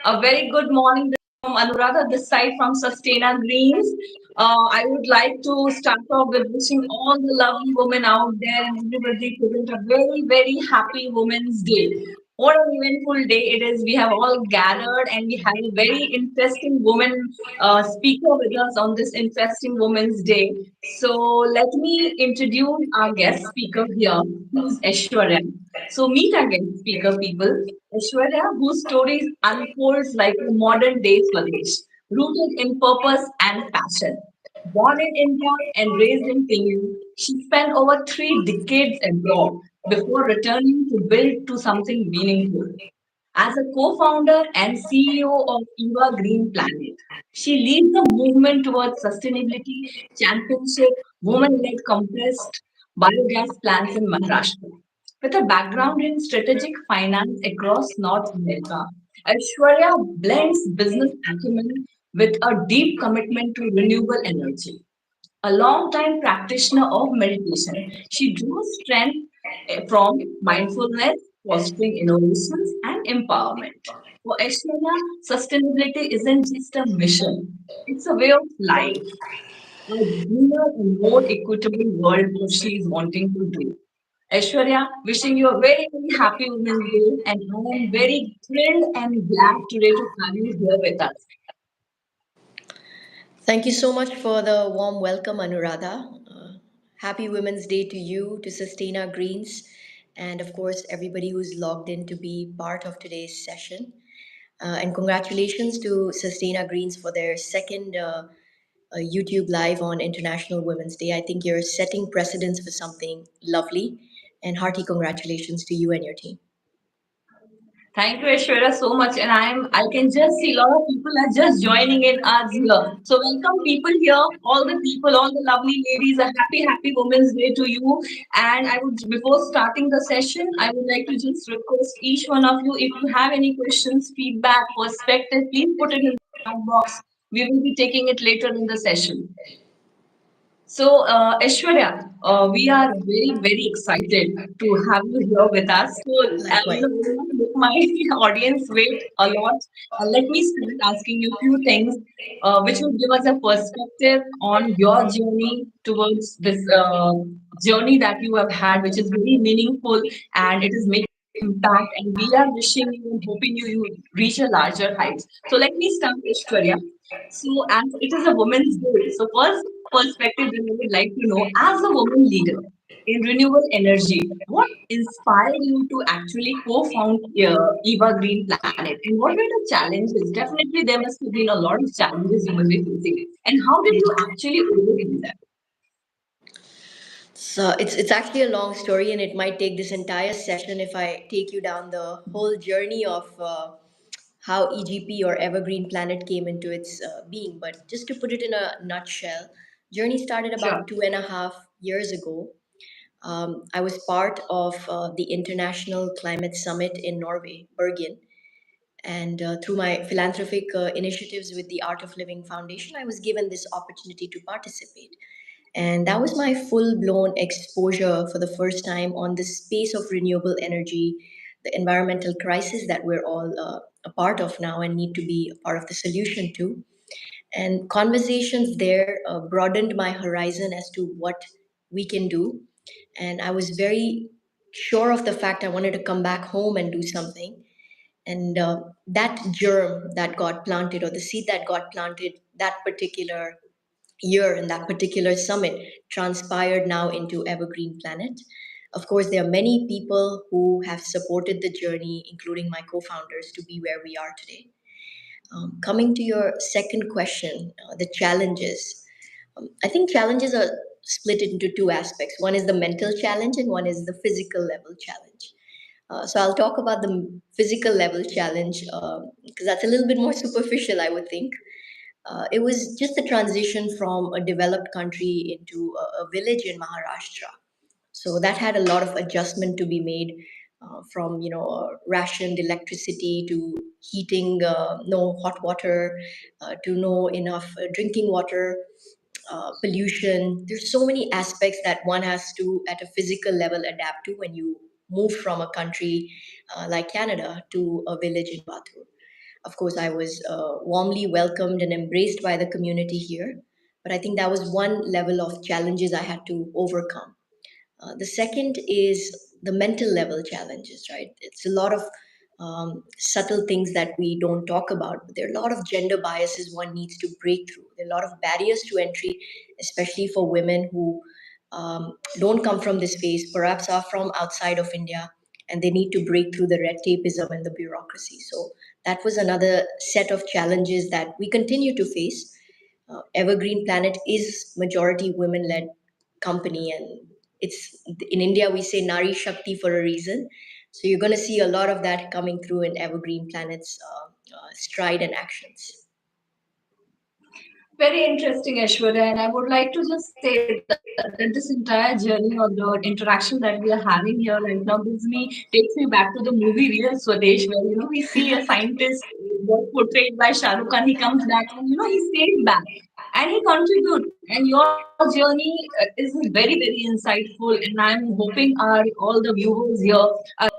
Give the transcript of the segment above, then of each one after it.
A very good morning from Anuradha, this side from Sustaina Greens. I would like to start off with wishing all the lovely women out there and everybody present a very, very happy Women's Day. What an eventful day it is. We have all gathered and we have a very interesting woman speaker with us on this interesting Women's Day. So let me introduce our guest speaker here, who's Aishwarya. So meet our guest speaker, people. Aishwarya, whose stories unfolds like a modern day Swadesh, rooted in purpose and passion. Born in India and raised in Kenya, she spent over 3 decades abroad before returning to build to something meaningful. As a co-founder and CEO of EvaGreen Planet, she leads the movement towards sustainability championship, women-led compressed biogas plants in Maharashtra. With a background in strategic finance across North America, Aishwarya blends business acumen with a deep commitment to renewable energy. A long-time practitioner of meditation, she drew strength from mindfulness, fostering innovations and empowerment. For Aishwarya, sustainability isn't just a mission, it's a way of life, a greener and more equitable world what she is wanting to do. Aishwarya, wishing you a very, very happy Women's Day, and I am very thrilled and glad today to have you here with us. Thank you so much for the warm welcome, Anuradha. Happy Women's Day to you, to Sustaina Greens, and of course, everybody who's logged in to be part of today's session. And congratulations to Sustaina Greens for their second YouTube live on International Women's Day. I think you're setting precedents for something lovely, and hearty congratulations to you and your team. Thank you, Aishwarya, so much. And I can just see a lot of people are just joining in us here. So welcome people here, all the people, all the lovely ladies. A happy, happy Women's Day to you. And I would, before starting the session, I would like to just request each one of you, if you have any questions, feedback, perspective, please put it in the chat box. We will be taking it later in the session. So, Aishwarya, we are very, very excited to have you here with us. So, Likewise. I will not make my audience wait a lot. Let me start asking you a few things which will give us a perspective on your journey towards this journey that you have had, which is very meaningful and it is making impact. And we are wishing you and hoping you reach a larger heights. So, let me start, Aishwarya. So, as it is a Women's Day, so first perspective that I would like to know, as a woman leader in renewable energy, what inspired you to actually co-found Eva Green Planet, and what were the challenges? Definitely, there must have been a lot of challenges you must be facing, and how did you actually overcome them? So it's actually a long story, and it might take this entire session if I take you down the whole journey of how EGP or Evergreen Planet came into its being. But just to put it in a nutshell, journey started Sure. about 2.5 years ago. I was part of the International Climate Summit in Norway, Bergen, and through my philanthropic initiatives with the Art of Living Foundation, I was given this opportunity to participate. And that was my full blown exposure for the first time on the space of renewable energy, the environmental crisis that we're all a part of now and need to be a part of the solution to. And conversations there broadened my horizon as to what we can do. And I was very sure of the fact I wanted to come back home and do something. And that germ that got planted, or the seed that got planted that particular year in that particular summit, transpired now into Evergreen Planet. Of course, there are many people who have supported the journey, including my co founders, to be where we are today. Coming to your second question, the challenges. I think challenges are split into two aspects. One is the mental challenge, and one is the physical level challenge. So I'll talk about the physical level challenge because that's a little bit more superficial, I would think. It was just the transition from a developed country into a village in Maharashtra. So that had a lot of adjustment to be made from rationed electricity to heating, no hot water, to no enough drinking water, pollution. There's so many aspects that one has to, at a physical level, adapt to when you move from a country like Canada to a village in Bathur. Of course, I was warmly welcomed and embraced by the community here. But I think that was one level of challenges I had to overcome. The second is the mental level challenges, right? It's a lot of subtle things that we don't talk about, but there are a lot of gender biases one needs to break through. There are a lot of barriers to entry, especially for women who don't come from this space, perhaps are from outside of India, and they need to break through the red tapeism and the bureaucracy. So that was another set of challenges that we continue to face. Evergreen Planet is majority women led company, and it's in India we say Nari Shakti for a reason. So you're going to see a lot of that coming through in Evergreen Planet's stride and actions. Very interesting, Aishwarya. And I would like to just say that this entire journey or the interaction that we are having here right now takes me back to the movie Real Swadesh, where we see a scientist was portrayed by Shah Rukh Khan. He comes back and he stays back and he contributes. And your journey is very very insightful. And I'm hoping our all the viewers here are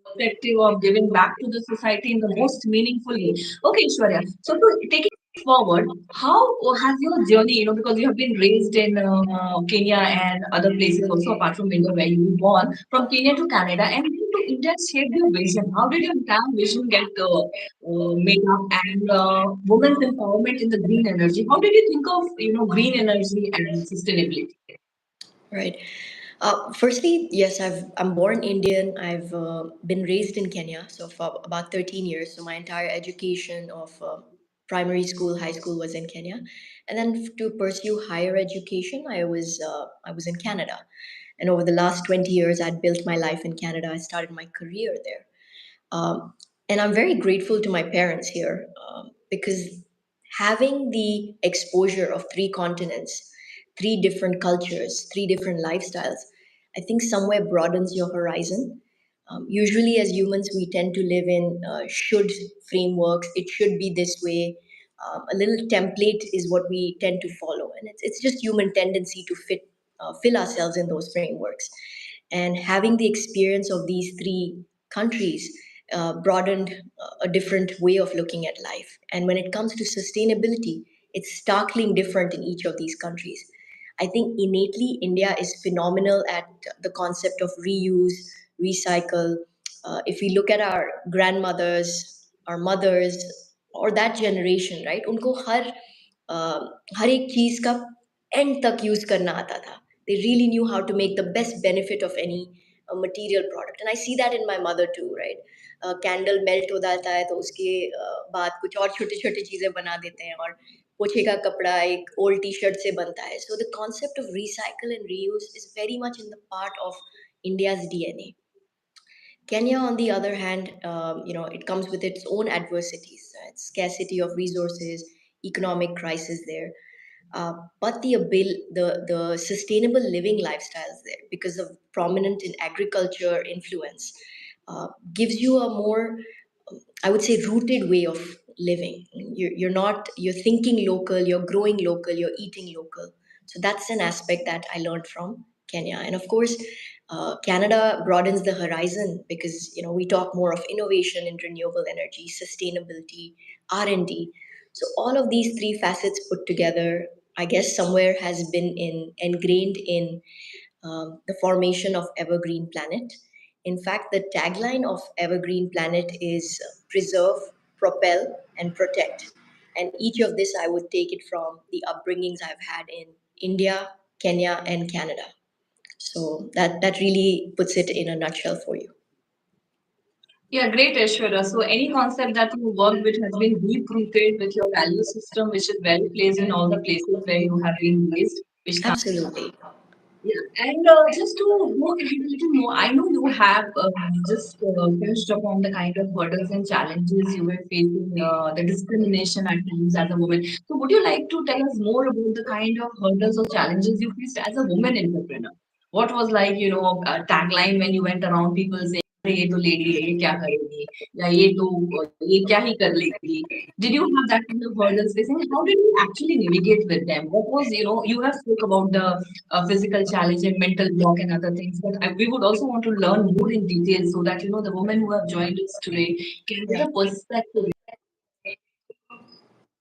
perspective of giving back to the society in the most meaningful way. Okay, Ishwarya. So to take it forward, how has your journey, because you have been raised in Kenya and other places also apart from India where you were born, from Kenya to Canada and then to India shaped your vision. How did your entire vision get made up and women's empowerment in the green energy? How did you think of, green energy and sustainability? Right. Firstly, yes, I'm born Indian. I've been raised in Kenya, so for about 13 years. So my entire education of primary school, high school was in Kenya, and then to pursue higher education, I was in Canada, and over the last 20 years, I'd built my life in Canada. I started my career there. Um, and I'm very grateful to my parents here because having the exposure of three continents, three different cultures, three different lifestyles, I think somewhere broadens your horizon. Usually, as humans, we tend to live in should frameworks. It should be this way. A little template is what we tend to follow, and it's just human tendency to fill ourselves in those frameworks. And having the experience of these three countries broadened a different way of looking at life. And when it comes to sustainability, it's starkly different in each of these countries. I think innately India is phenomenal at the concept of reuse, recycle. If we look at our grandmothers, our mothers, or that generation, right? उनको हर एक चीज का and तक use करना आता था. They really knew how to make the best benefit of any material product, and I see that in my mother too, right? Candle melt हो जाता है तो उसके बाद कुछ और छोटे छोटे चीज़ें बना देते हैं, और पोछे का कपड़ा एक ओल्ड टी शर्ट से बनता है. So the concept of recycle and reuse is very much in the part of India's DNA. Kenya, on the other hand, it comes with its own adversities, right? Scarcity of resources, economic crisis there, but the sustainable living lifestyles there, because of prominent in agriculture influence, gives you a more, I would say, rooted way of living. You're thinking local, you're growing local, you're eating local. So that's an aspect that I learned from Kenya. And of course, Canada broadens the horizon because we talk more of innovation in renewable energy, sustainability, R&D. So all of these three facets put together, I guess somewhere has been ingrained in the formation of Evergreen Planet. In fact, the tagline of Evergreen Planet is preserve, propel, and protect. And each of this, I would take it from the upbringings I've had in India, Kenya, and Canada. So that really puts it in a nutshell for you. Yeah, great, Ashwara. So any concept that you work with has been deep rooted with your value system, which is well placed in all the places where you have been raised, which Absolutely. yeah, and just to go ahead a little more, I know you have just touched upon the kind of hurdles and challenges you were facing, the discrimination at times as a woman. So, would you like to tell us more about the kind of hurdles or challenges you faced as a woman entrepreneur? What was like, a tagline when you went around people saying, अरे ये तो lady है, ये क्या करेगी, या ये क्या ही कर लेगी. Did you have that kind of hurdles facing? How did you actually navigate with them? What was, you have spoke about the physical challenge and mental block and other things, but we would also want to learn more in detail so that the women who have joined us today can get Yeah. a perspective,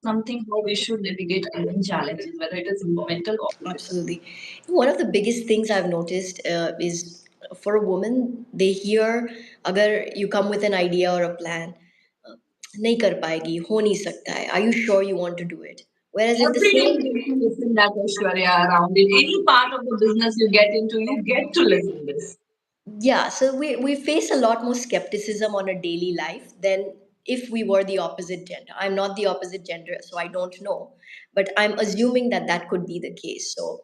something how we should navigate our own challenges, whether it is mental or physical. Absolutely. One of the biggest things I've noticed is for a woman, they hear, agar you come with an idea or a plan, uh, नहीं कर पाएगी, हो नहीं सकता है. Are you sure you want to do it? Whereas if the Everyone same, gets to listen that Aishwarya around it. Any part of the business you get into, you get to listen this. yeah, so we face a lot more skepticism on a daily life than if we were the opposite gender. I'm not the opposite gender, so I don't know, but I'm assuming that that could be the case. So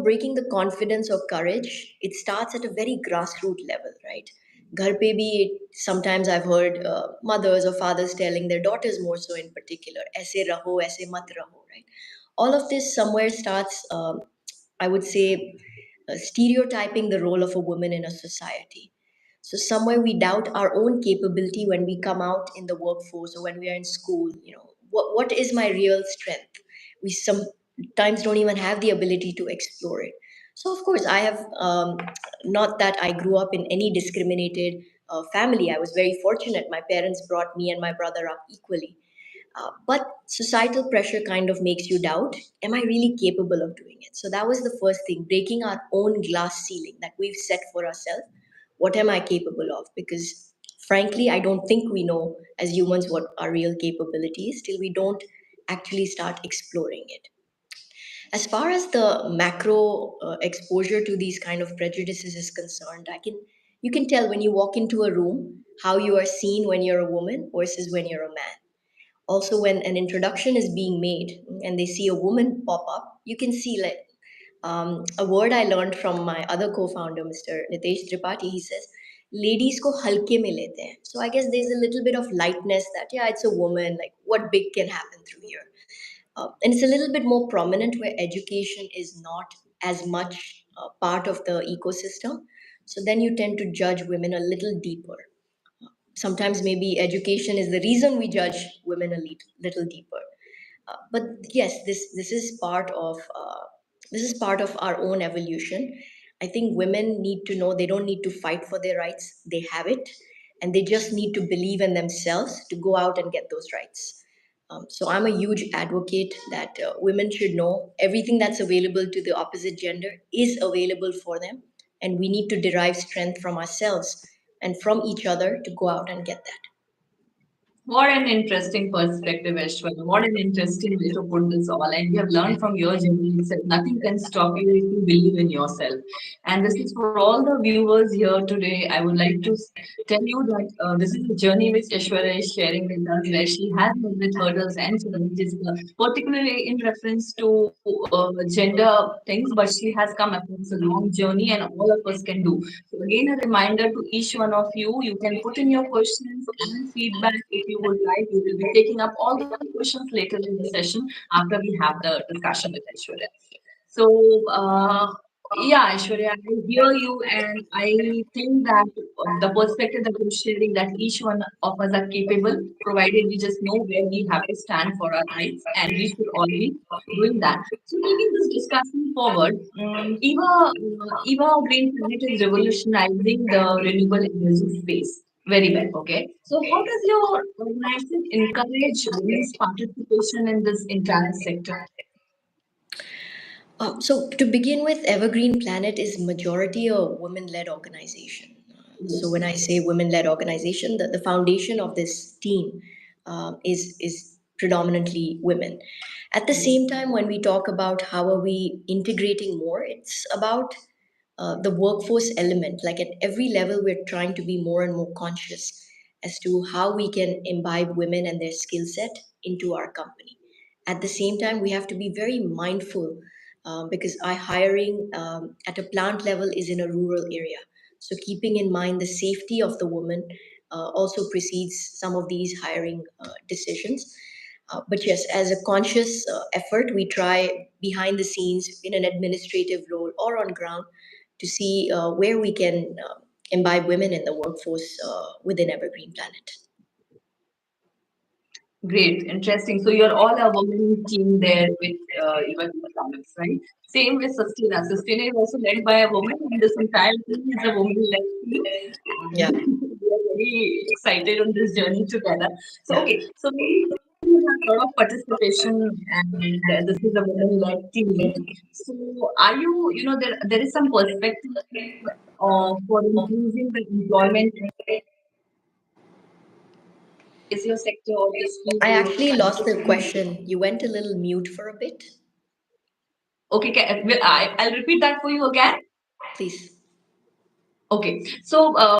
breaking the confidence or courage, it starts at a very grassroots level, right? Ghar pe bhi, sometimes I've heard mothers or fathers telling their daughters more so in particular, "Aise raho, aise mat raho," right? All of this somewhere starts, I would say, stereotyping the role of a woman in a society. So somewhere we doubt our own capability when we come out in the workforce or when we are in school. What is my real strength? We sometimes don't even have the ability to explore it. So of course, I have not that I grew up in any discriminated family. I was very fortunate. My parents brought me and my brother up equally. But societal pressure kind of makes you doubt, am I really capable of doing it? So that was the first thing, breaking our own glass ceiling that we've set for ourselves. What am I capable of? Because frankly, I don't think we know as humans what our real capability is till we don't actually start exploring it. As far as the macro exposure to these kind of prejudices is concerned, you can tell when you walk into a room how you are seen when you're a woman versus when you're a man. Also, when an introduction is being made and they see a woman pop up, you can see, like, a word I learned from my other co-founder, Mr. Nitesh Tripathi. He says ladies ko halke mein lete hain. So I guess there's a little bit of lightness that, yeah, it's a woman, like what big can happen through here. And it's a little bit more prominent where education is not as much part of the ecosystem. So then you tend to judge women a little deeper. Sometimes maybe education is the reason we judge women a little deeper. But yes, this is part of our own evolution. I think women need to know they don't need to fight for their rights; they have it, and they just need to believe in themselves to go out and get those rights. So I'm a huge advocate that women should know everything that's available to the opposite gender is available for them, and we need to derive strength from ourselves and from each other to go out and get that. What an interesting perspective, Ashwin. What an interesting way to put this all. And we have learned from your journey itself. Nothing can stop you if you believe in yourself. And this is for all the viewers here today. I would like to tell you that this is a journey which Ashwarya is sharing with us, where she has met with hurdles and challenges, particularly in reference to gender things, but she has come across a long journey, and all of us can do. So again, a reminder to each one of you, you can put in your questions and feedback if you would like. We will be taking up all the questions later in the session after we have the discussion with Aishwarya. So, yeah, Aishwarya, I hear you, and I think that the perspective that you're sharing, that each one of us are capable, provided we just know where we have to stand for our rights, and we should all be doing that. So, taking this discussion forward, Eva Green Planet is revolutionizing the renewable energy space. Very well, okay. So, how does your organization encourage women's participation in this entire sector? So to begin with, Evergreen Planet is majority a women-led organization. So when Yes. I say women-led organization, the foundation of this team is predominantly women. At the Yes. same time, when we talk about how are we integrating more, it's about the workforce element. Like at every level, we're trying to be more and more conscious as to how we can imbibe women and their skill set into our company. At the same time, we have to be very mindful because our hiring at a plant level is in a rural area. So keeping in mind the safety of the woman also precedes some of these hiring decisions. But yes, as a conscious effort, we try behind the scenes in an administrative role or on ground to see where we can imbibe women in the workforce within Evergreen Planet. Great, interesting. So you're all a woman team there with EvaGreen Plumbers, right? Same with Sustina. Sustina is also led by a woman, and this entire team is a woman-led team. Yeah. We are very excited on this journey together. So okay, so we have a lot of participation, and this is a woman-led team. So are you, there is some perspective for increasing the employment is your sector or this field I you want to actually lost the continue. question. You went a little mute for a bit. Okay, I'll repeat that for you again. Please. Okay, so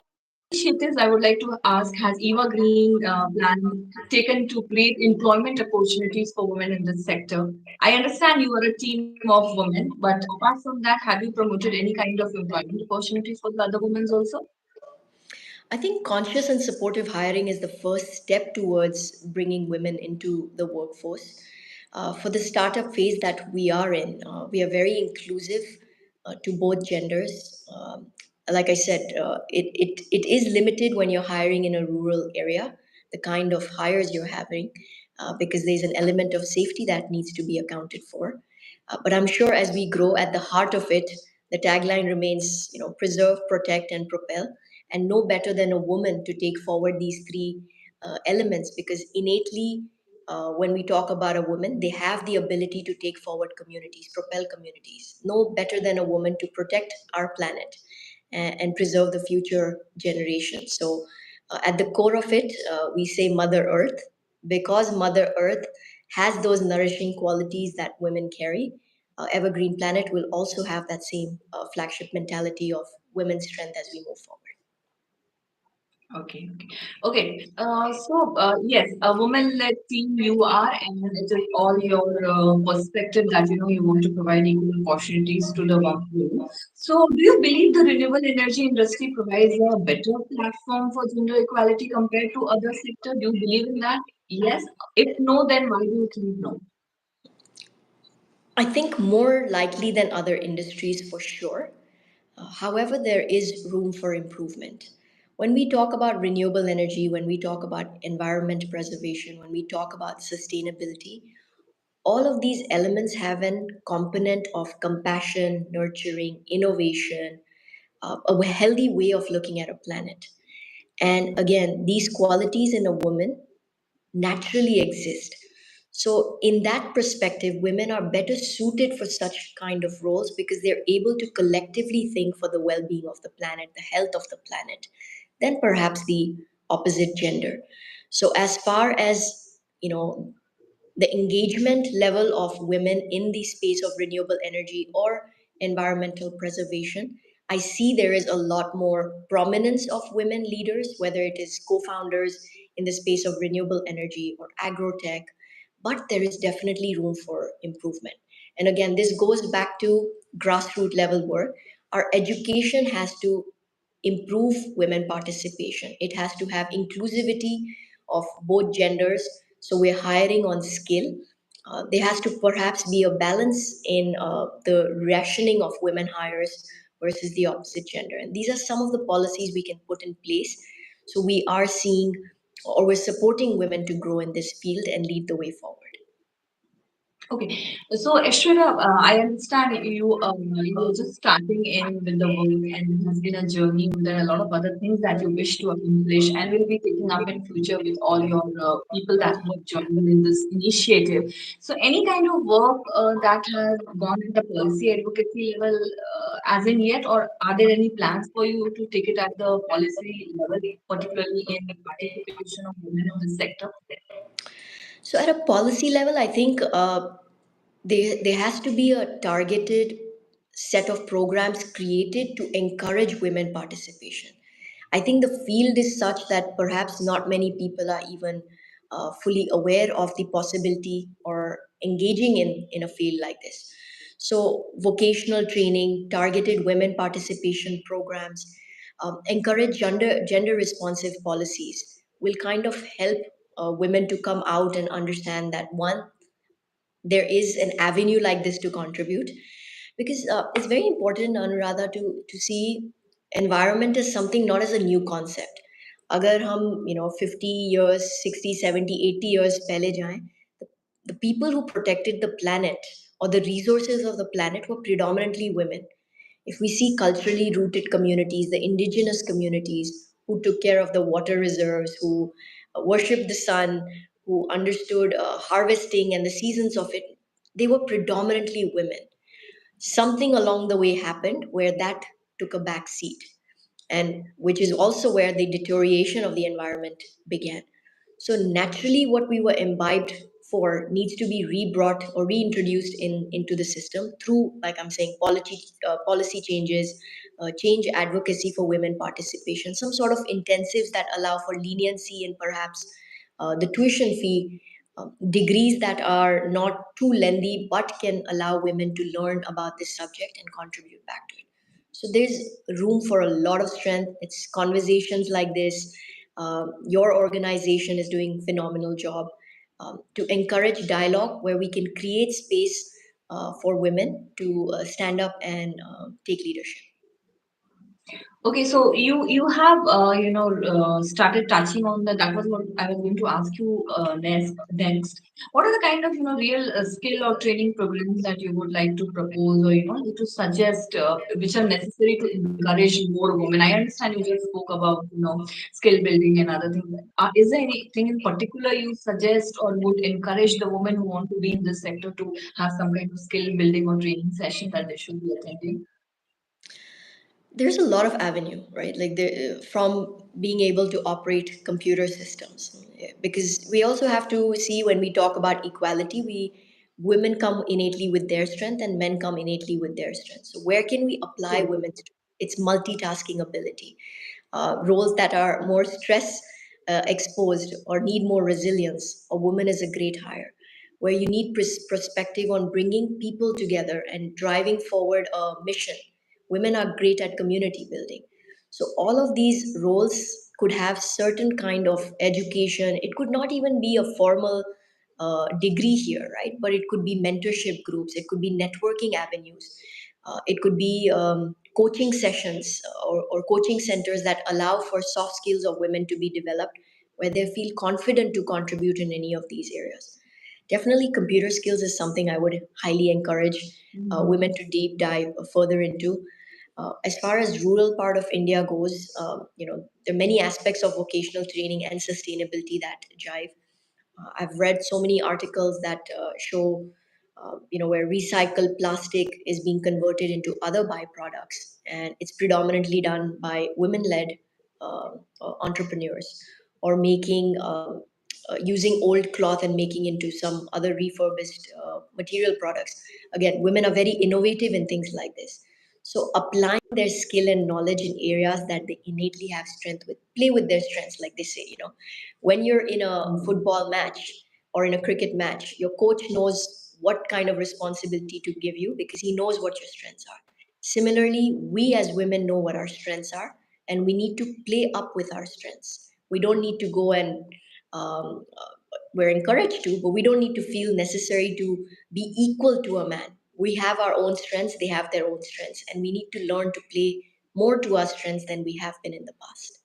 initiatives I would like to ask, has Eva Green plan taken to create employment opportunities for women in this sector? I understand you are a team of women, but apart from that, have you promoted any kind of employment opportunities for the other women also? I think conscious and supportive hiring is the first step towards bringing women into the workforce. For the startup phase that we are in, we are very inclusive to both genders. Like I said, it is limited when you're hiring in a rural area, the kind of hires you're having, because there's an element of safety that needs to be accounted for. But I'm sure as we grow at the heart of it, the tagline remains, preserve, protect, and propel, and no better than a woman to take forward these three elements, because innately, when we talk about a woman, they have the ability to take forward communities, propel communities. No better than a woman to protect our planet and preserve the future generations. So, at the core of it, we say Mother Earth, because Mother Earth has those nourishing qualities that women carry. Evergreen Planet will also have that same flagship mentality of women's strength as we move forward. Okay, okay, okay. Yes, a woman-led team you are, and it is all your perspective that you want to provide equal opportunities to the women. So, do you believe the renewable energy industry provides a better platform for gender equality compared to other sectors? Do you believe in that? Yes. If no, then why do you think no? I think more likely than other industries for sure. However, there is room for improvement. When we talk about renewable energy, when we talk about environment preservation, when we talk about sustainability, all of these elements have an component of compassion, nurturing, innovation, a healthy way of looking at a planet. And again, these qualities in a woman naturally exist. So, in that perspective, women are better suited for such kind of roles because they're able to collectively think for the well being of the planet, the health of the planet, than perhaps the opposite gender. So, as far as the engagement level of women in the space of renewable energy or environmental preservation, I see there is a lot more prominence of women leaders, whether it is co founders in the space of renewable energy or agrotech, but there is definitely room for improvement. And again, this goes back to grassroots level work. Our education has to improve women participation. It has to have inclusivity of both genders. So we're hiring on skill. There has to perhaps be a balance in the rationing of women hires versus the opposite gender. And these are some of the policies we can put in place. So we are seeing or we're supporting women to grow in this field and lead the way forward. Okay, so Aishwarya, I understand you were just starting in with the work, and it has been a journey. There are a lot of other things that you wish to accomplish, and will be taking up in future with all your people that who have joined in this initiative. So, any kind of work that has gone at the policy advocacy level as in yet, or are there any plans for you to take it at the policy level, particularly in participation of women in this sector? So at a policy level, I think there has to be a targeted set of programs created to encourage women participation. I think the field is such that perhaps not many people are even fully aware of the possibility or engaging in a field like this. So, vocational training, targeted women participation programs, encourage gender responsive policies will kind of help women to come out and understand that one, there is an avenue like this to contribute, because it's very important, Anuradha, to see environment is something not as a new concept. अगर हम 50 years 60 70 80 years पहले जाएं, the people who protected the planet or the resources of the planet were predominantly women. If we see culturally rooted communities, the indigenous communities who took care of the water reserves, who worshipped the sun, who understood harvesting and the seasons of it, they were predominantly women. Something along the way happened where that took a back seat, and which is also where the deterioration of the environment began. So naturally, what we were imbibed for needs to be rebrought or reintroduced into the system through, like I'm saying, policy changes, change advocacy for women participation, some sort of intensives that allow for leniency and perhaps the tuition fee, degrees that are not too lengthy but can allow women to learn about this subject and contribute back to it. So there's room for a lot of strength. It's conversations like this. Your organization is doing phenomenal job to encourage dialogue where we can create space for women to stand up and take leadership. Okay, so you have started touching on the, that was what I was going to ask you next. What are the kind of real skill or training programs that you would like to propose, or to suggest, which are necessary to encourage more women? I understand you just spoke about skill building and other things. Is there anything in particular you suggest or would encourage the women who want to be in this sector to have some kind of skill building or training session that they should be attending? There's a lot of avenue, right? Like from being able to operate computer systems, because we also have to see, when we talk about equality, we women come innately with their strength and men come innately with their strength. So where can we apply True. women's strength? It's multitasking ability. Roles that are more stress exposed or need more resilience, a woman is a great hire. Where you need perspective on bringing people together and driving forward a mission, women are great at community building. So all of these roles could have certain kind of education. It could not even be a formal degree here, right? But it could be mentorship groups, it could be networking avenues, it could be coaching sessions, or coaching centers that allow for soft skills of women to be developed, where they feel confident to contribute in any of these areas. Definitely, computer skills is something I would highly encourage women to deep dive further into. As far as rural part of India goes, there are many aspects of vocational training and sustainability that jive. I've read so many articles that show, where recycled plastic is being converted into other byproducts, and it's predominantly done by women-led entrepreneurs, or making using old cloth and making into some other refurbished material products. Again, women are very innovative in things like this. So applying their skill and knowledge in areas that they innately have strength with, play with their strengths, like they say. When you're in a football match or in a cricket match, your coach knows what kind of responsibility to give you because he knows what your strengths are. Similarly, we as women know what our strengths are, and we need to play up with our strengths. We don't need to go and we're encouraged to, but we don't need to feel necessary to be equal to a man. We have our own strengths, they have their own strengths, and we need to learn to play more to our strengths than we have been in the past.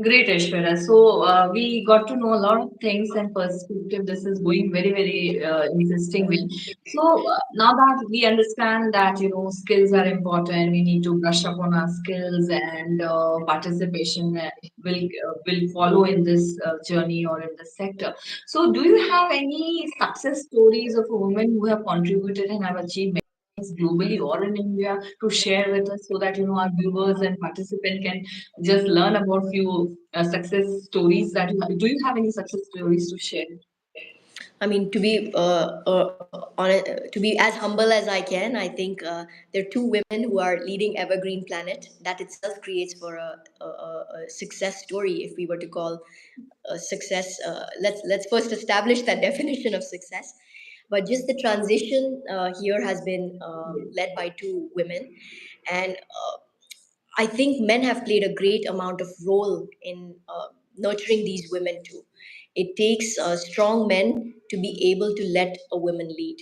Great, Aishwarya. So we got to know a lot of things and perspective. This is going very, very interesting way. So now that we understand that skills are important, we need to brush up on our skills, and participation will follow in this journey or in this sector. So, do you have any success stories of a women who have contributed and have achieved things globally or in India to share with us, so that our viewers and participants can just learn about few success stories that you have. Do you have any success stories to share? I mean, to be as humble as I can, I think there are two women who are leading Evergreen Planet. That itself creates for a success story, if we were to call success. Let's first establish that definition of success. But just the transition here has been led by two women, and I think men have played a great amount of role in nurturing these women too. It takes strong men to be able to let a woman lead,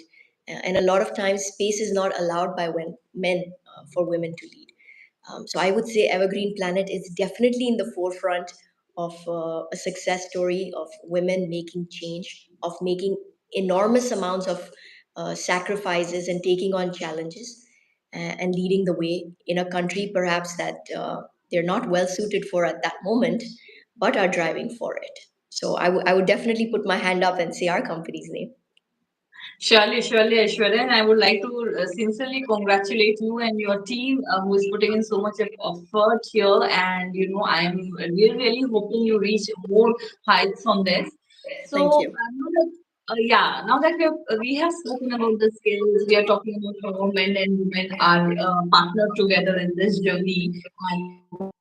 and a lot of times space is not allowed by men for women to lead. So I would say Evergreen Planet is definitely in the forefront of a success story of women making change, of making enormous amounts of sacrifices and taking on challenges, and leading the way in a country perhaps that they're not well suited for at that moment, but are driving for it. So I would definitely put my hand up and say our company's name. Surely, surely, Aishwarya, and I would like to sincerely congratulate you and your team who is putting in so much effort here. And I am really, really hoping you reach more heights from this. So, Thank you. now that we have spoken about the skills, we are talking about how men and women are partnered together in this journey, and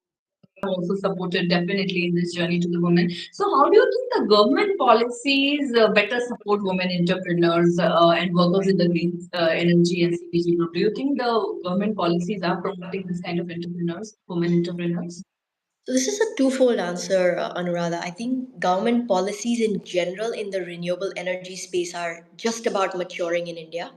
also supported definitely in this journey to the women. So, how do you think the government policies better support women entrepreneurs and workers in the green energy and CPG group? Do you think the government policies are promoting this kind of entrepreneurs, women entrepreneurs? So this is a twofold answer, Anuradha. I think government policies in general in the renewable energy space are just about maturing in India.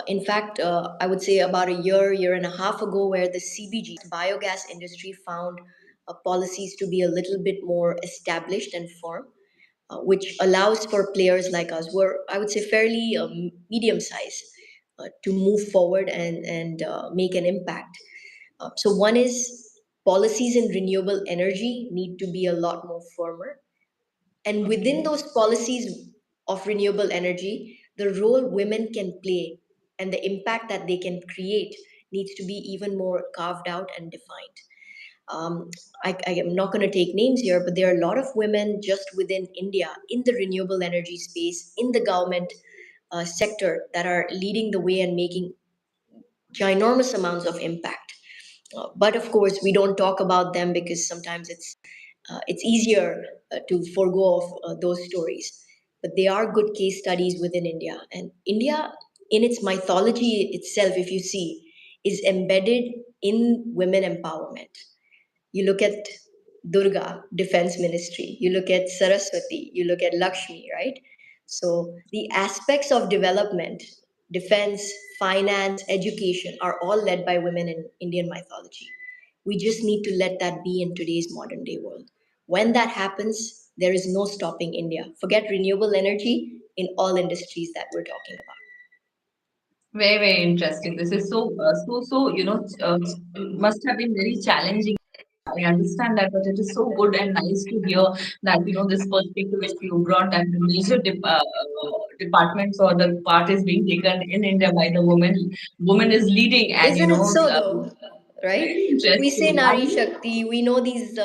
In fact, I would say about a year and a half ago, where the CBG biogas industry found policies to be a little bit more established and firm, which allows for players like us, who are, I would say, fairly medium size, to move forward and make an impact. So one is policies in renewable energy need to be a lot more firmer. And within Okay. those policies of renewable energy, the role women can play and the impact that they can create needs to be even more carved out and defined. Um, I am not going to take names here, but there are a lot of women just within India in the renewable energy space, in the government sector, that are leading the way and making ginormous amounts of impact. But of course, we don't talk about them because sometimes it's easier to forego of those stories. But they are good case studies within India, and India, in its mythology itself, if you see, is embedded in women empowerment. You look at Durga, defense ministry. You look at Saraswati. You look at Lakshmi, right? So the aspects of development, defense, finance, education are all led by women in Indian mythology. We just need to let that be in today's modern day world. When that happens, there is no stopping India. Forget renewable energy in all industries that we're talking about. Very, very interesting. This is must have been very challenging. I understand that, but it is so good and nice to hear that this perspective which you brought, that the major departments or the part is being taken in India by the woman. Woman is leading, and Isn't it so though? Right? very We say interesting. Nari Shakti, we know these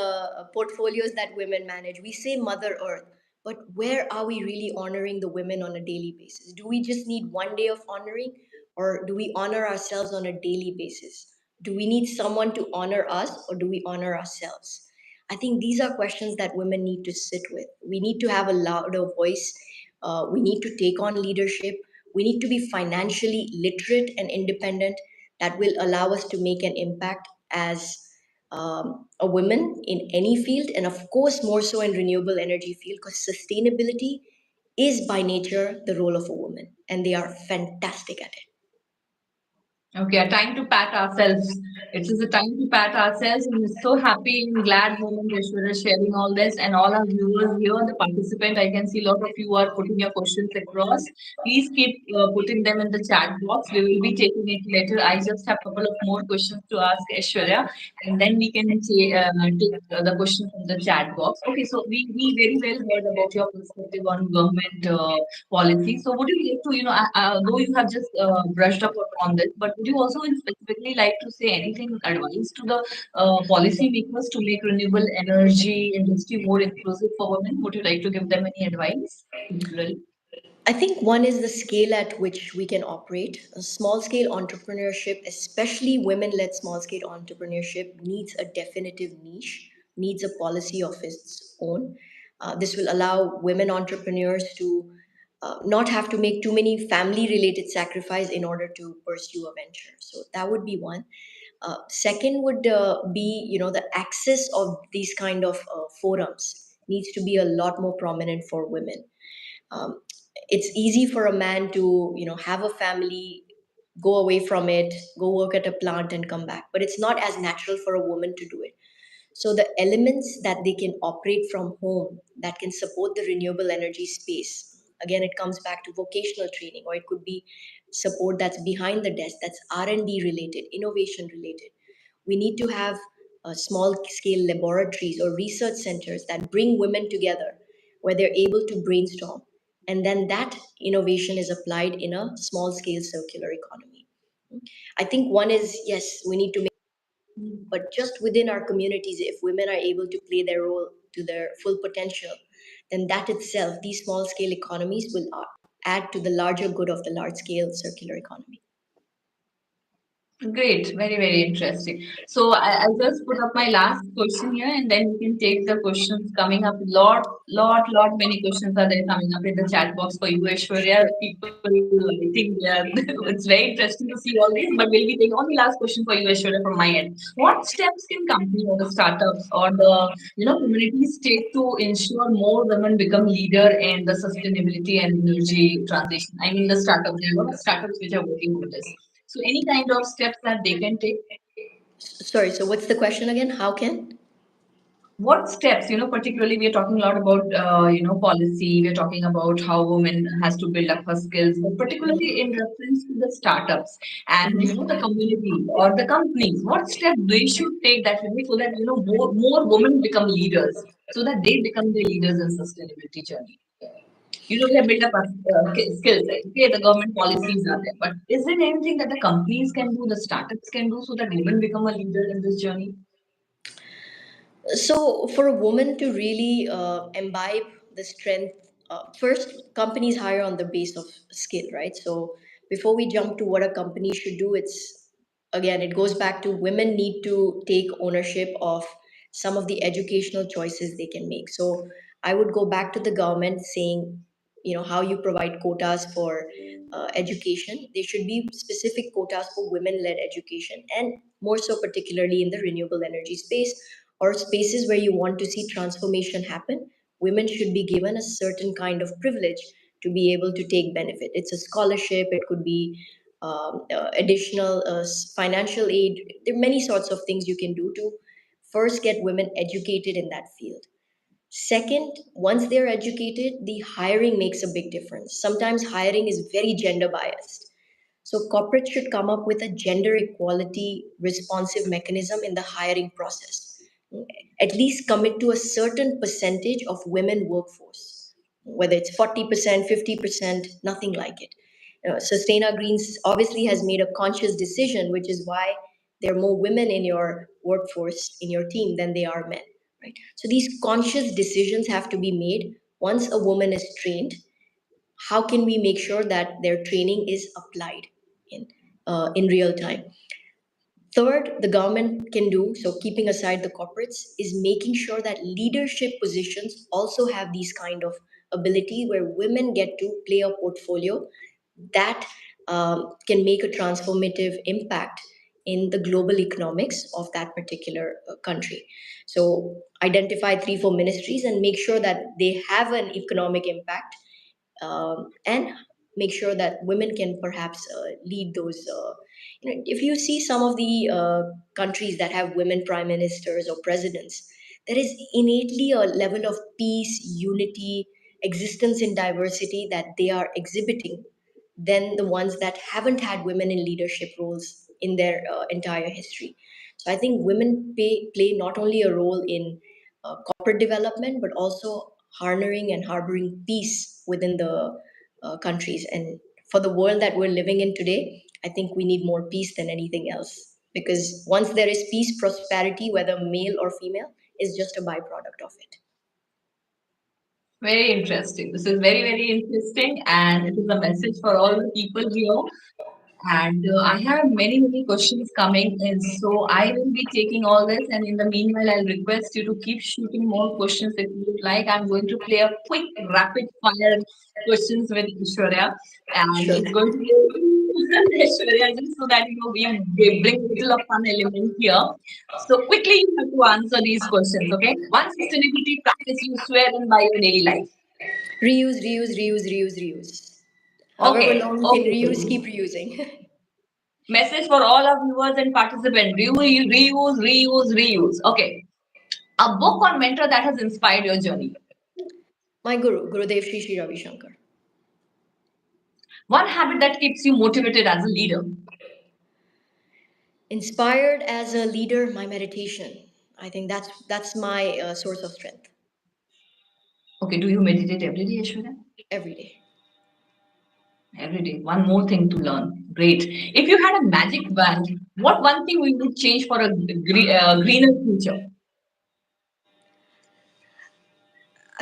portfolios that women manage, we say Mother Earth, but where are we really honoring the women on a daily basis? Do we just need one day of honoring, or do we honor ourselves on a daily basis? Do we need someone to honor us, or do we honor ourselves? I think these are questions that women need to sit with. We need to have a louder voice. We need to take on leadership. We need to be financially literate and independent. That will allow us to make an impact as a woman in any field, and of course, more so in renewable energy field, because sustainability is by nature the role of a woman, and they are fantastic at it. Okay, a time to pat ourselves. It is a time to pat ourselves, and we're so happy and glad moment Aishwarya is sharing all this, and all our viewers here, the participant. I can see a lot of you are putting your questions across. Please keep putting them in the chat box. We will be taking it later. I just have a couple of more questions to ask Aishwarya, and then we can take the question from the chat box. Okay, so we very well heard about your perspective on government policy. So would you like to, though you have just brushed up on this, but would you also specifically like to say anything, advice to the policy makers to make renewable energy industry more inclusive for women? Would you like to give them any advice, particularly? I think one is the scale at which we can operate. A small scale entrepreneurship, especially women led small scale entrepreneurship, needs a definitive niche, needs a policy of its own. This will allow women entrepreneurs to not have to make too many family related sacrifice in order to pursue a venture. So that would be one. Second would be, the access of these kind of forums needs to be a lot more prominent for women. um, it's easy for a man to have a family, go away from it, go work at a plant and come back. But it's not as natural for a woman to do it. So the elements that they can operate from home that can support the renewable energy space, again, it comes back to vocational training, or it could be support that's behind the desk, that's R&D related, innovation related. We need to have small scale laboratories or research centers that bring women together where they're able to brainstorm. And then that innovation is applied in a small scale circular economy. I think one is, yes, we need to make, but just within our communities, if women are able to play their role to their full potential, then that itself, these small scale economies will add to the larger good of the large scale circular economy. Great, very, very interesting. So I'll just put up my last question here, and then you can take the questions coming up. Lot, many questions are there coming up in the chat box for you, Aishwarya. People, I think, it's very interesting to see all these. But we'll be taking only last question for you, Aishwarya, from my end. What steps can company or the startups or the communities take to ensure more women become leader in the sustainability and energy transition? I mean, the startups. There are a lot of startups which are working on this. So any kind of steps that they can take. Sorry, so what's the question again? How can? What steps, particularly we are talking a lot about, policy, we're talking about how women has to build up her skills, but particularly in reference to the startups and, the community or the companies, what step they should take that, so that, more women become leaders, so that they become the leaders in sustainability journey. We have built up our skills. Okay, the government policies are there, but is there anything that the companies can do, the startups can do, so that women become a leader in this journey? So, for a woman to really imbibe the strength, first, companies hire on the base of skill, right? So, before we jump to what a company should do, it's again, it goes back to women need to take ownership of some of the educational choices they can make. So, I would go back to the government saying, how you provide quotas for education. There should be specific quotas for women led education, and more so, particularly in the renewable energy space or spaces where you want to see transformation happen. Women should be given a certain kind of privilege to be able to take benefit. It's a scholarship, it could be additional financial aid. There are many sorts of things you can do to first get women educated in that field. Second, once they're educated, the hiring makes a big difference. Sometimes hiring is very gender biased. So corporates should come up with a gender equality responsive mechanism in the hiring process. At least commit to a certain percentage of women workforce, whether it's 40%, 50%, nothing like it. Sustaina Greens obviously has made a conscious decision, which is why there are more women in your workforce, in your team, than they are men. Right? So these conscious decisions have to be made once a woman is trained. How can we make sure that their training is applied in real time? Third, the government can do, so keeping aside the corporates, is making sure that leadership positions also have these kind of ability where women get to play a portfolio that can make a transformative impact in the global economics of that particular country. So identify 3 4 ministries and make sure that they have an economic impact, and make sure that women can perhaps lead those. If you see some of the countries that have women prime ministers or presidents, there is innately a level of peace, unity, existence in diversity that they are exhibiting than the ones that haven't had women in leadership roles in their entire history. So I think women play not only a role in corporate development, but also harnessing and harboring peace within the countries. And for the world that we're living in today, I think we need more peace than anything else. Because once there is peace, prosperity, whether male or female, is just a byproduct of it. Very interesting. This is very, very interesting, and it is a message for all the people here. And I have many, many questions coming in. So I will be taking all this. And in the meanwhile, I'll request you to keep shooting more questions if you would like. I'm going to play a quick rapid fire questions with Ishwarya. And Sure. it's going to be Ishwarya, just so that we bring a little of fun element here. So quickly you have to answer these questions, okay? One sustainability practice you swear in by your daily life. Reuse, reuse, reuse, reuse, reuse. However Okay, long you can okay. reuse, keep reusing. Message for all our viewers and participants: reuse, reuse, reuse. Okay. A book or mentor that has inspired your journey. My guru, Gurudev Sri Sri Ravi Shankar. One habit that keeps you motivated as a leader. Inspired as a leader, my meditation. I think that's my source of strength Okay, do you meditate every day, Ashwara? every day. Every day. One more thing to learn. Great. If you had a magic wand, what one thing we would change for a greener future?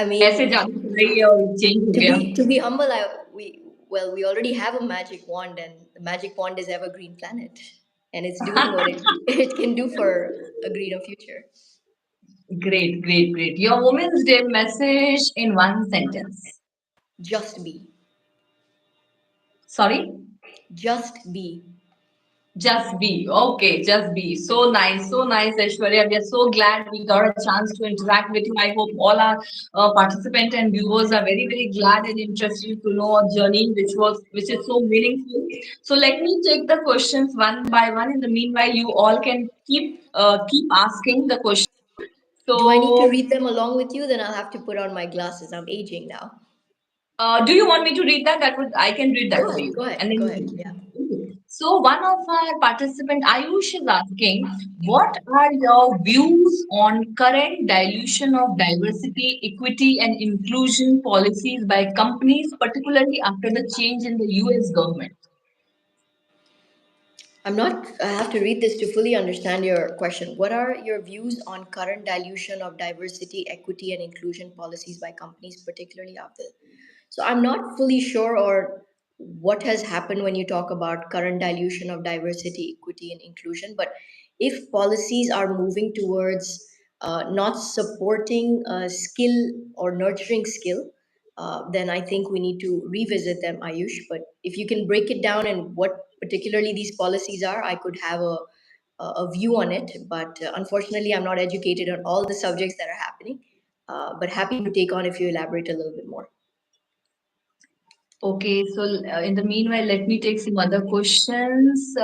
I ऐसे mean, जादू चलाई और change हो गया. to be humble, we already have a magic wand, and the magic wand is Evergreen Planet, and it's doing what it can do for a greener future. Great, great, great. Your Women's Day message in one sentence. Just be, Sorry? just be. Just be. Okay, just be. So nice, Aishwarya. We are so glad we got a chance to interact with you. I hope all our participants and viewers are very, very glad and interested to know a journey which is so meaningful. So let me take the questions one by one. In the meanwhile, you all can keep asking the question. Do I need to So read them along with you? Then I'll have to put on my glasses. I'm aging now. do you want me to read that? I can read that Go for ahead, you, go and ahead, then go you ahead. can. Yeah. Okay. So one of our participant Ayush is asking, what are your views on current dilution of diversity, equity, and inclusion policies by companies, particularly after the change in the U.S. government? I'm not, I have to read this to fully understand your question. What are your views on current dilution of diversity, equity, and inclusion policies by companies, particularly after? So I'm not fully sure or what has happened when you talk about current dilution of diversity, equity, and inclusion. But if policies are moving towards not supporting skill or nurturing skill, then I think we need to revisit them, Ayush. But if you can break it down and what particularly these policies are, I could have a view on it. But unfortunately, I'm not educated on all the subjects that are happening. But happy to take on if you elaborate a little bit more. Okay, so in the meanwhile, let me take some other questions.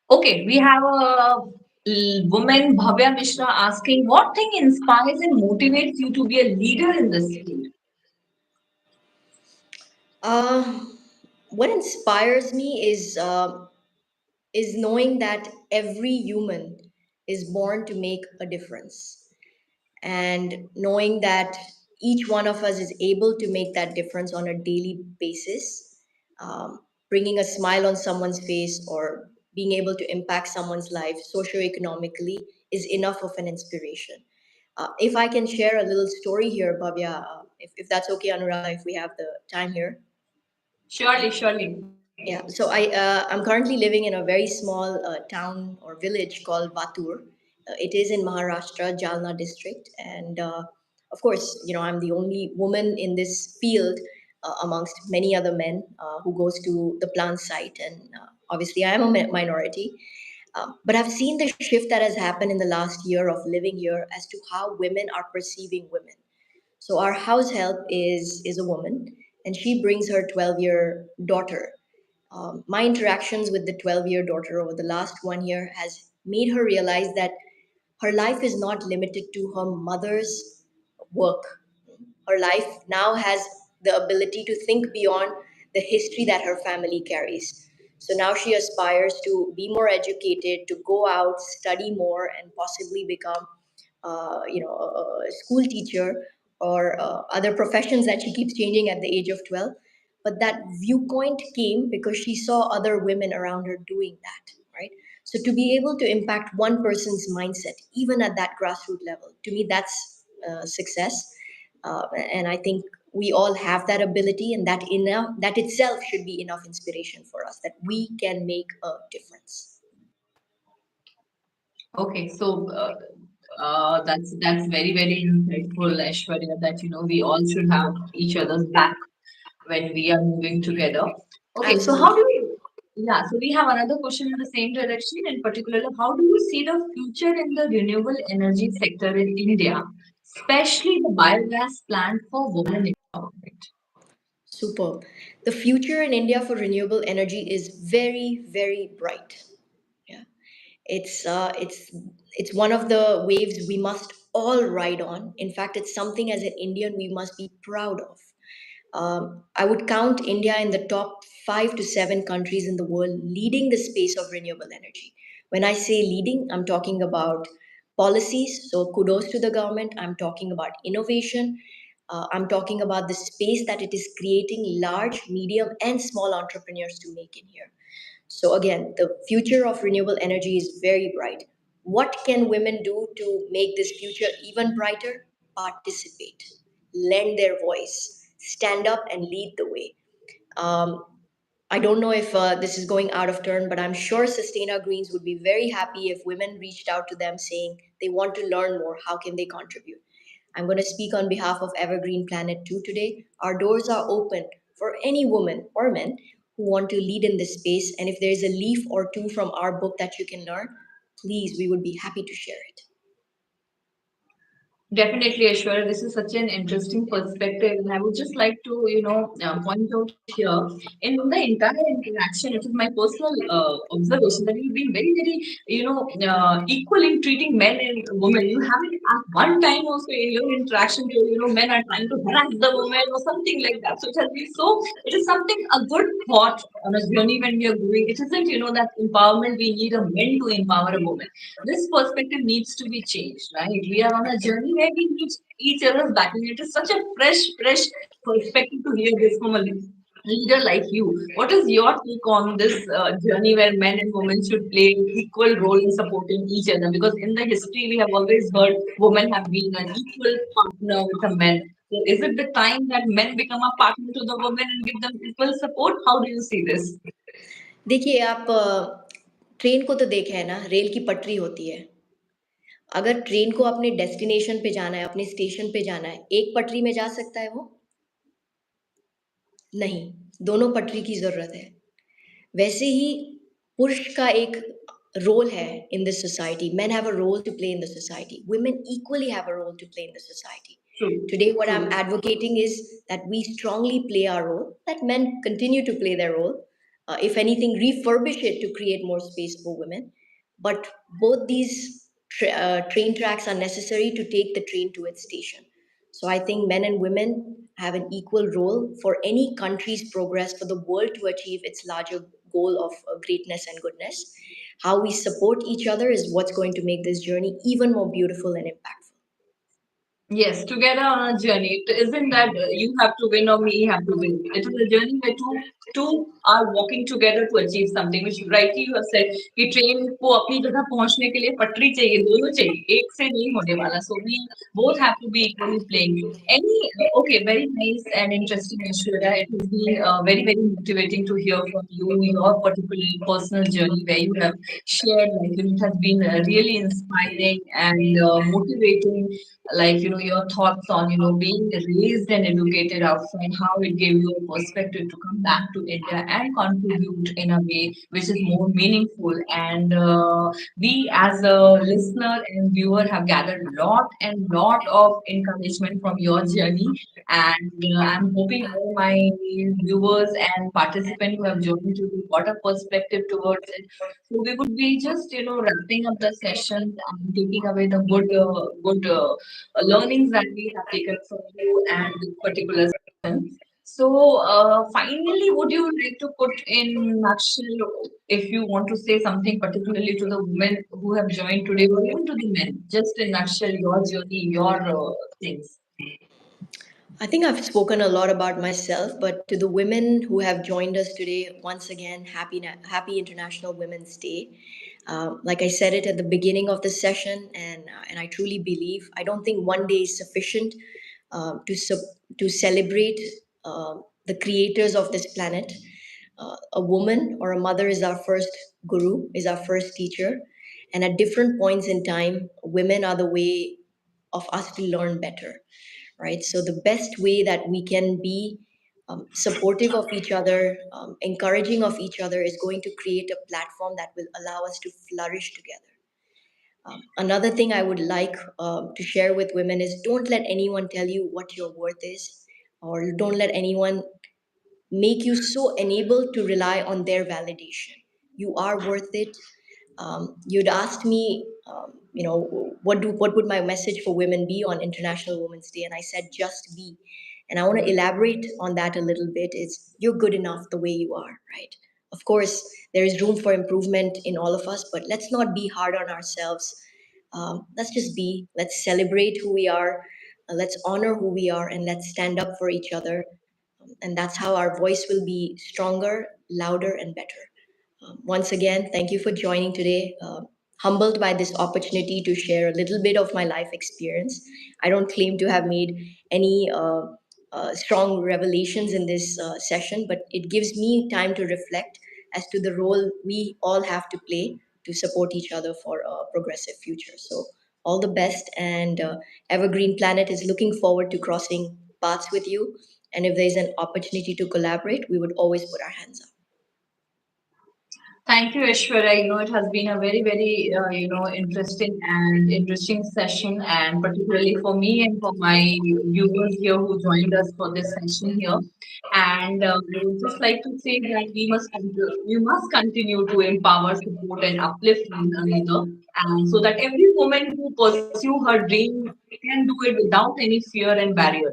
Okay, we have a woman, Bhavya Mishra, asking, what thing inspires and motivates you to be a leader in this field? Uh, what inspires me is knowing that every human is born to make a difference, and knowing that each one of us is able to make that difference on a daily basis, bringing a smile on someone's face or being able to impact someone's life socioeconomically is enough of an inspiration. If I can share a little story here, Bhavya, if that's okay, Anuradha, if we have the time here. Surely, surely. Yeah, so I'm currently living in a very small town or village called Batur. It is in Maharashtra, Jalna district, and of course, I'm the only woman in this field amongst many other men who goes to the plant site, and obviously, I am a minority. But I've seen the shift that has happened in the last year of living here as to how women are perceiving women. So our house help is a woman, and she brings her 12-year daughter. My interactions with the 12-year daughter over the last 1 year has made her realize that her life is not limited to her mother's work. Her life now has the ability to think beyond the history that her family carries. So now she aspires to be more educated, to go out, study more, and possibly become, a school teacher or other professions that she keeps changing at the age of 12. But that viewpoint came because she saw other women around her doing that, right? So to be able to impact one person's mindset, even at that grassroots level, to me, that's success. And I think we all have that ability, and that itself should be enough inspiration for us that we can make a difference. Okay, so that's very, very insightful, Aishwarya, that we all should have each other's back when we are moving together. Okay, so how do Absolutely. you, yeah, so we have another question in the same direction, in particular, how do you see the future in the renewable energy sector in India, especially the biogas plant for women empowerment? Superb. The future in India for renewable energy is very, very bright. Yeah, it's uh, it's it's one of the waves we must all ride on. In fact, it's something as an Indian we must be proud of. I would count India in the top 5 to 7 countries in the world leading the space of renewable energy. When I say leading, I'm talking about policies, so kudos to the government. I'm talking about innovation. I'm talking about the space that it is creating large, medium, and small entrepreneurs to make in here. So, again, the future of renewable energy is very bright. What can women do to make this future even brighter? Participate, lend their voice, stand up, and lead the way. Um, I don't know if this is going out of turn, but I'm sure Sustaina Greens would be very happy if women reached out to them saying they want to learn more. How can they contribute? I'm going to speak on behalf of Evergreen Planet 2 today. Our doors are open for any woman or men who want to lead in this space. And if there's a leaf or two from our book that you can learn, please, we would be happy to share it. Definitely, Ashwara, this is such an interesting perspective, and I would just like to, point out here in the entire interaction. It is my personal observation that you've been very, very, equal in treating men and women. You haven't at one time also in your interaction told, men are trying to harass the women or something like that. So it has been so. It is something a good thought on a journey when we are going. It isn't, that empowerment. We need a men to empower a woman. This perspective needs to be changed, right? We are on a journey where we need each other's backing. It is such a fresh perspective to hear this from a leader like you. What is your take on this journey where men and women should play equal role in supporting each other? Because in the history, we have always heard women have been an equal partner with the men. So is it the time that men become a partner to the women and give them equal support? How do you see this? देखिए आप train को तो देखे है ना, rail की पटरी होती है। अगर ट्रेन को अपने डेस्टिनेशन पे जाना है, अपने स्टेशन पे जाना है, एक पटरी में जा सकता है वो? नहीं, दोनों पटरी की ज़रूरत है। वैसे ही पुरुष का एक रोल है in this society. Men have a role to play in the society. Women equally have a role to play in the society. True, Today, what I'm true. advocating is that we strongly play our role, that men continue to play their role. If anything, refurbish it to create more space for women. But both these train tracks are necessary to take the train to its station. So I think men and women have an equal role for any country's progress, for the world to achieve its larger goal of greatness and goodness. How we support each other is what's going to make this journey even more beautiful and impactful. Yes, together on a journey. It isn't that you have to win or me have to win. It is a journey where two are walking together to achieve something. Which rightly you have said कि train को अपनी जगह पहुंचने के लिए पटरी चाहिए, दोनों चाहिए, एक से नहीं होने वाला. So we both have to be equally playing. Any okay, very nice and interesting, Aishwarya. It has been very motivating to hear from you your particular personal journey where you have shared. Like it has been really inspiring and motivating, like your thoughts on being raised and educated outside, how it gave you a perspective to come back to India and contribute in a way which is more meaningful. And we as a listener and viewer have gathered lot of encouragement from your journey. And I'm hoping all my viewers and participants who have joined you got a perspective towards it. So we would be just wrapping up the session and taking away the good learnings that we have taken from you and this particular session. So, finally, would you like to put in nutshell if you want to say something particularly to the women who have joined today, or even to the men, just in nutshell, your journey, your things. I think I've spoken a lot about myself, but to the women who have joined us today, once again, happy International Women's Day. Like I said it at the beginning of the session, and I truly believe I don't think one day is sufficient to celebrate the creators of this planet. A woman or a mother is our first guru, is our first teacher, and at different points in time, women are the way of us to learn better, right? So the best way that we can be supportive of each other, encouraging of each other, is going to create a platform that will allow us to flourish together. Another thing I would like to share with women is don't let anyone tell you what your worth is, or don't let anyone make you so enabled to rely on their validation. You are worth it. You'd asked me, what would my message for women be on International Women's Day, and I said just be. And I want to elaborate on that a little bit. Is you're good enough the way you are, right? Of course, there is room for improvement in all of us, but let's not be hard on ourselves. Let's just be. Let's celebrate who we are. Let's honor who we are, and let's stand up for each other. And that's how our voice will be stronger, louder, and better. Once again, thank you for joining today. Humbled by this opportunity to share a little bit of my life experience. I don't claim to have made any strong revelations in this session, but it gives me time to reflect as to the role we all have to play to support each other for a progressive future. So, all the best, and Evergreen Planet is looking forward to crossing paths with you. And if there's an opportunity to collaborate, we would always put our hands up. Thank you, Aishwarya. It has been a very, very, interesting session, and particularly for me and for my viewers here who joined us for this session here. And I would just like to say that we must continue to empower, support, and uplift one another, and so that every woman who pursue her dream can do it without any fear and barrier.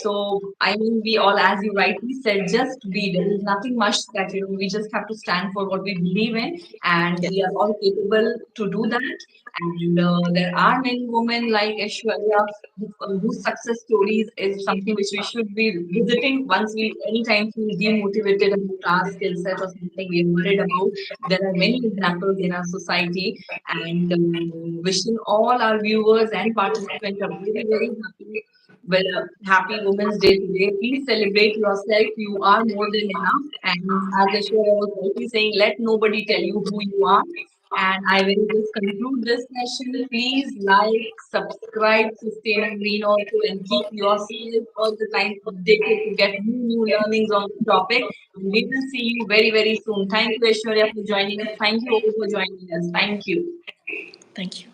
So, I mean, we all, as you rightly said, just be. There is nothing much that, we just have to stand for what we believe in, and Yeah. we are all capable to do that. And there are many women like Aishwarya whose success stories is something which we should be visiting once we anytime feel demotivated about our skill set or something we are worried about. There are many examples in our society, and wishing all our viewers and participants a very, very happy Women's Day today. Please celebrate yourself. You are more than enough. And as Ashwarya was rightly saying, let nobody tell you who you are. And I will just conclude this session. Please like, subscribe to Stay Green also, and keep yourself all the time updated to get new learnings on the topic. And we will see you very, very soon. Thank you, Aishwarya, for joining us. Thank you all for joining us. Thank you. Thank you.